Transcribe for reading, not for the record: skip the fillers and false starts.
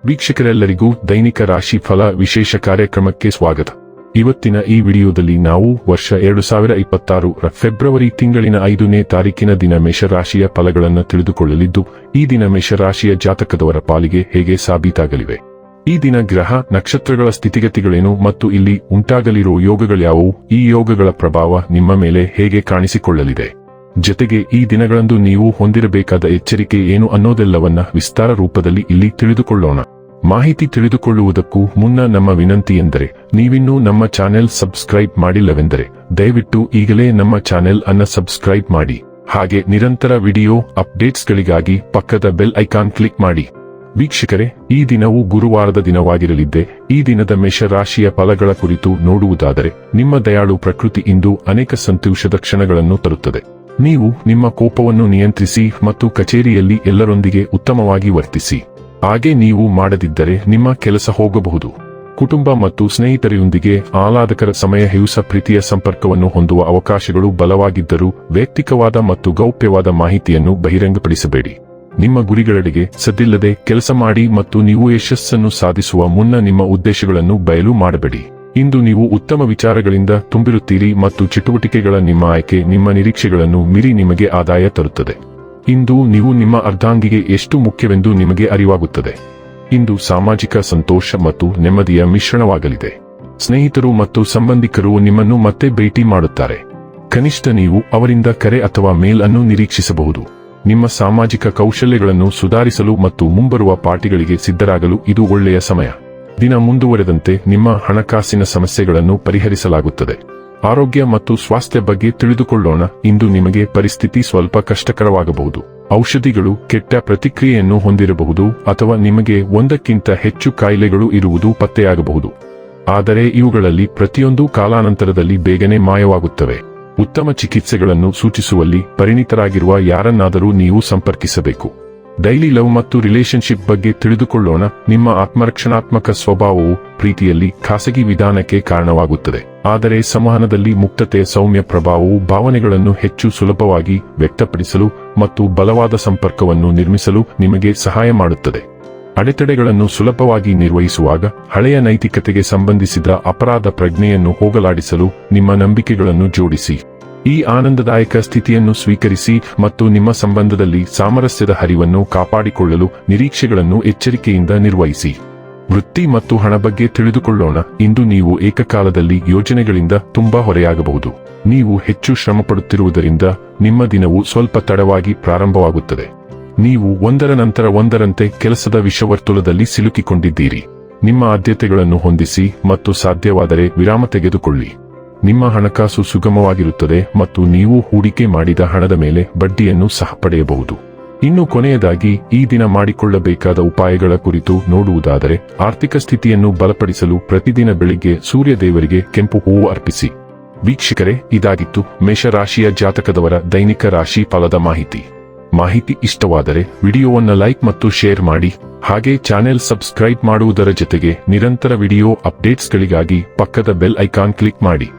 ವೀಕ್ಷಕರೆಲ್ಲರಿಗೂ ದೈನಿಕ ರಾಶಿ ಫಲ ವಿಶೇಷ ಕಾರ್ಯಕ್ರಮಕ್ಕೆ ಸ್ವಾಗತ. ಇವತ್ತಿನ ಈ ವಿಡಿಯೋದಲ್ಲಿ ನಾವು ವರ್ಷ 2026 ರ ಫೆಬ್ರವರಿ ತಿಂಗಳಿನ 5ನೇ ತಾರೀಕಿನ ದಿನ ಮೇಷರಾಶಿಯ ಫಲಗಳನ್ನು ತಿಳಿದುಕೊಳ್ಳಲಿದ್ದು, ಈ ದಿನ ಮೇಷರಾಶಿಯ ಜಾತಕದವರ ಪಾಲಿಗೆ ಹೇಗೆ ಸಾಬೀತಾಗಲಿವೆ, ಈ ದಿನ ಗ್ರಹ ನಕ್ಷತ್ರಗಳ ಸ್ಥಿತಿಗತಿಗಳೇನು ಮತ್ತು ಇಲ್ಲಿ ಉಂಟಾಗಲಿರುವ ಯೋಗಗಳ್ಯಾವುವು, ಈ ಯೋಗಗಳ ಪ್ರಭಾವ ನಿಮ್ಮ ಮೇಲೆ ಹೇಗೆ ಕಾಣಿಸಿಕೊಳ್ಳಲಿದೆ, ಜೊತೆಗೆ ಈ ದಿನಗಳಂದು ನೀವು ಹೊಂದಿರಬೇಕಾದ ಎಚ್ಚರಿಕೆ ಏನು ಅನ್ನೋದೆಲ್ಲವನ್ನ ವಿಸ್ತಾರ ರೂಪದಲ್ಲಿ ಇಲ್ಲಿ ತಿಳಿದುಕೊಳ್ಳೋಣ. ಮಾಹಿತಿ ತಿಳಿದುಕೊಳ್ಳುವುದಕ್ಕೂ ಮುನ್ನ ನಮ್ಮ ವಿನಂತಿ ಎಂದರೆ, ನೀವಿನ್ನೂ ನಮ್ಮ ಚಾನೆಲ್ ಸಬ್ಸ್ಕ್ರೈಬ್ ಮಾಡಿಲ್ಲವೆಂದರೆ ದಯವಿಟ್ಟು ಈಗಲೇ ನಮ್ಮ ಚಾನೆಲ್ ಅನ್ನು ಸಬ್ಸ್ಕ್ರೈಬ್ ಮಾಡಿ. ಹಾಗೆ ನಿರಂತರ ವಿಡಿಯೋ ಅಪ್ಡೇಟ್ಸ್ಗಳಿಗಾಗಿ ಪಕ್ಕದ ಬೆಲ್ ಐಕಾನ್ ಕ್ಲಿಕ್ ಮಾಡಿ. ವೀಕ್ಷಕರೇ, ಈ ದಿನವು ಗುರುವಾರದ ದಿನವಾಗಿರಲಿದ್ದೆ. ಈ ದಿನದ ಮೇಷರಾಶಿಯ ಫಲಗಳ ಕುರಿತು ನೋಡುವುದಾದರೆ, ನಿಮ್ಮ ದಯಾಳು ಪ್ರಕೃತಿ ಇಂದು ಅನೇಕ ಸಂತೋಷದ ಕ್ಷಣಗಳನ್ನು ತರುತ್ತದೆ. ನೀವು ನಿಮ್ಮ ಕೋಪವನ್ನು ನಿಯಂತ್ರಿಸಿ ಮತ್ತು ಕಚೇರಿಯಲ್ಲಿ ಎಲ್ಲರೊಂದಿಗೆ ಉತ್ತಮವಾಗಿ ವರ್ತಿಸಿ. ಹಾಗೆ ನೀವು ಮಾಡದಿದ್ದರೆ ನಿಮ್ಮ ಕೆಲಸ ಹೋಗಬಹುದು. ಕುಟುಂಬ ಮತ್ತು ಸ್ನೇಹಿತರೊಂದಿಗೆ ಆಹ್ಲಾದಕರ ಸಮಯ ಹಿಯುಸ ಪ್ರೀತಿಯ ಸಂಪರ್ಕವನ್ನು ಹೊಂದುವ ಅವಕಾಶಗಳು ಬಲವಾಗಿದ್ದರೂ, ವೈಯಕ್ತಿಕವಾದ ಮತ್ತು ಗೌಪ್ಯವಾದ ಮಾಹಿತಿಯನ್ನು ಬಹಿರಂಗಪಡಿಸಬೇಡಿ. ನಿಮ್ಮ ಗುರಿಗಳೆಡೆಗೆ ಸದ್ದಿಲ್ಲದೆ ಕೆಲಸ ಮಾಡಿ ಮತ್ತು ನೀವು ಯಶಸ್ಸನ್ನು ಸಾಧಿಸುವ ಮುನ್ನ ನಿಮ್ಮ ಉದ್ದೇಶಗಳನ್ನು ಬಯಲು ಮಾಡಬೇಡಿ. ಇಂದು ನೀವು ಉತ್ತಮ ವಿಚಾರಗಳಿಂದ ತುಂಬಿರುತ್ತೀರಿ ಮತ್ತು ಚಟುವಟಿಕೆಗಳ ನಿಮ್ಮ ಆಯ್ಕೆ ನಿಮ್ಮ ನಿರೀಕ್ಷೆಗಳನ್ನು ಮೀರಿ ನಿಮಗೆ ಆದಾಯ ತರುತ್ತದೆ. ಇಂದು ನೀವು ನಿಮ್ಮ ಅರ್ಧಾಂಗಿಗೆ ಎಷ್ಟು ಮುಖ್ಯವೆಂದು ನಿಮಗೆ ಅರಿವಾಗುತ್ತದೆ. ಇಂದು ಸಾಮಾಜಿಕ ಸಂತೋಷ ಮತ್ತು ನೆಮ್ಮದಿಯ ಮಿಶ್ರಣವಾಗಲಿದೆ. ಸ್ನೇಹಿತರು ಮತ್ತು ಸಂಬಂಧಿಕರು ನಿಮ್ಮನ್ನು ಮತ್ತೆ ಭೇಟಿ ಮಾಡುತ್ತಾರೆ. ಕನಿಷ್ಠ ನೀವು ಅವರಿಂದ ಕರೆ ಅಥವಾ ಮೇಲ್ ಅನ್ನು ನಿರೀಕ್ಷಿಸಬಹುದು. ನಿಮ್ಮ ಸಾಮಾಜಿಕ ಕೌಶಲ್ಯಗಳನ್ನು ಸುಧಾರಿಸಲು ಮತ್ತು ಮುಂಬರುವ ಪಾರ್ಟಿಗಳಿಗೆ ಸಿದ್ಧರಾಗಲು ಇದು ಒಳ್ಳೆಯ ಸಮಯ. ದಿನ ಮುಂದುವರೆದಂತೆ ನಿಮ್ಮ ಹಣಕಾಸಿನ ಸಮಸ್ಯೆಗಳನ್ನು ಪರಿಹರಿಸಲಾಗುತ್ತದೆ. ಆರೋಗ್ಯ ಮತ್ತು ಸ್ವಾಸ್ಥ್ಯ ಬಗ್ಗೆ ತಿಳಿದುಕೊಳ್ಳೋಣ. ಇಂದು ನಿಮಗೆ ಪರಿಸ್ಥಿತಿ ಸ್ವಲ್ಪ ಕಷ್ಟಕರವಾಗಬಹುದು. ಔಷಧಿಗಳು ಕೆಟ್ಟ ಪ್ರತಿಕ್ರಿಯೆಯನ್ನು ಹೊಂದಿರಬಹುದು ಅಥವಾ ನಿಮಗೆ ಒಂದಕ್ಕಿಂತ ಹೆಚ್ಚು ಕಾಯಿಲೆಗಳು ಇರುವುದು ಪತ್ತೆಯಾಗಬಹುದು. ಆದರೆ ಇವುಗಳಲ್ಲಿ ಪ್ರತಿಯೊಂದು ಕಾಲಾನಂತರದಲ್ಲಿ ಬೇಗನೆ ಮಾಯವಾಗುತ್ತವೆ. ಉತ್ತಮ ಚಿಕಿತ್ಸೆಗಳನ್ನು ಸೂಚಿಸುವಲ್ಲಿ ಪರಿಣಿತರಾಗಿರುವ ಯಾರನ್ನಾದರೂ ನೀವು ಸಂಪರ್ಕಿಸಬೇಕು. ಡೈಲಿ ಲವ್ ಮತ್ತು ರಿಲೇಶನ್ಶಿಪ್ ಬಗ್ಗೆ ತಿಳಿದುಕೊಳ್ಳೋಣ. ನಿಮ್ಮ ಆತ್ಮರಕ್ಷಣಾತ್ಮಕ ಸ್ವಭಾವವು ಪ್ರೀತಿಯಲ್ಲಿ ಖಾಸಗಿ ವಿಧಾನಕ್ಕೆ ಕಾರಣವಾಗುತ್ತದೆ, ಆದರೆ ಸಂವಹನದಲ್ಲಿ ಮುಕ್ತತೆಯ ಸೌಮ್ಯ ಪ್ರಭಾವವು ಭಾವನೆಗಳನ್ನು ಹೆಚ್ಚು ಸುಲಭವಾಗಿ ವ್ಯಕ್ತಪಡಿಸಲು ಮತ್ತು ಬಲವಾದ ಸಂಪರ್ಕವನ್ನು ನಿರ್ಮಿಸಲು ನಿಮಗೆ ಸಹಾಯ ಮಾಡುತ್ತದೆ. ಅಡೆತಡೆಗಳನ್ನು ಸುಲಭವಾಗಿ ನಿರ್ವಹಿಸುವಾಗ ಹಳೆಯ ನೈತಿಕತೆಗೆ ಸಂಬಂಧಿಸಿದ ಅಪರಾಧ ಪ್ರಜ್ಞೆಯನ್ನು ಹೋಗಲಾಡಿಸಲು ನಿಮ್ಮ ನಂಬಿಕೆಗಳನ್ನು ಜೋಡಿಸಿ. ಈ ಆನಂದದಾಯಕ ಸ್ಥಿತಿಯನ್ನು ಸ್ವೀಕರಿಸಿ ಮತ್ತು ನಿಮ್ಮ ಸಂಬಂಧದಲ್ಲಿ ಸಾಮರಸ್ಯದ ಹರಿವನ್ನು ಕಾಪಾಡಿಕೊಳ್ಳಲು ನಿರೀಕ್ಷೆಗಳನ್ನು ಎಚ್ಚರಿಕೆಯಿಂದ ನಿರ್ವಹಿಸಿ. ವೃತ್ತಿ ಮತ್ತು ಹಣ ಬಗ್ಗೆ ತಿಳಿದುಕೊಳ್ಳೋಣ. ಇಂದು ನೀವು ಏಕಕಾಲದಲ್ಲಿ ಯೋಜನೆಗಳಿಂದ ತುಂಬಾ ಹೊರೆಯಾಗಬಹುದು. ನೀವು ಹೆಚ್ಚು ಶ್ರಮಪಡುತ್ತಿರುವುದರಿಂದ ನಿಮ್ಮ ದಿನವು ಸ್ವಲ್ಪ ತಡವಾಗಿ ಪ್ರಾರಂಭವಾಗುತ್ತದೆ. ನೀವು ಒಂದರ ನಂತರ ಒಂದರಂತೆ ಕೆಲಸದ ವಿಷವರ್ತುಲದಲ್ಲಿ ಸಿಲುಕಿಕೊಂಡಿದ್ದೀರಿ. ನಿಮ್ಮ ಆದ್ಯತೆಗಳನ್ನು ಹೊಂದಿಸಿ ಮತ್ತು ಸಾಧ್ಯವಾದರೆ ವಿರಾಮ ತೆಗೆದುಕೊಳ್ಳಿ. ನಿಮ್ಮ ಹಣಕಾಸು ಸುಗಮವಾಗಿರುತ್ತದೆ ಮತ್ತು ನೀವು ಹೂಡಿಕೆ ಮಾಡಿದ ಹಣದ ಮೇಲೆ ಬಡ್ಡಿಯನ್ನು ಸಹ ಪಡೆಯಬಹುದು. ಇನ್ನು ಕೊನೆಯದಾಗಿ ಈ ದಿನ ಮಾಡಿಕೊಳ್ಳಬೇಕಾದ ಉಪಾಯಗಳ ಕುರಿತು ನೋಡುವುದಾದರೆ, ಆರ್ಥಿಕ ಸ್ಥಿತಿಯನ್ನು ಬಲಪಡಿಸಲು ಪ್ರತಿದಿನ ಬೆಳಿಗ್ಗೆ ಸೂರ್ಯ ದೇವರಿಗೆ ಕೆಂಪು ಹೂವು ಅರ್ಪಿಸಿ. ವೀಕ್ಷಕರೇ, ಇದಾಗಿತ್ತು ಮೇಷರಾಶಿಯ ಜಾತಕದವರ ದೈನಿಕ ರಾಶಿ ಫಲದ ಮಾಹಿತಿ ಇಷ್ಟವಾದರೆ ವಿಡಿಯೋವನ್ನು ಲೈಕ್ ಮತ್ತು ಶೇರ್ ಮಾಡಿ. ಹಾಗೆ ಚಾನೆಲ್ ಸಬ್ಸ್ಕ್ರೈಬ್ ಮಾಡುವುದರ ಜೊತೆಗೆ ನಿರಂತರ ವಿಡಿಯೋ ಅಪ್ಡೇಟ್ಸ್ಗಳಿಗಾಗಿ ಪಕ್ಕದ ಬೆಲ್ ಐಕಾನ್ ಕ್ಲಿಕ್ ಮಾಡಿ.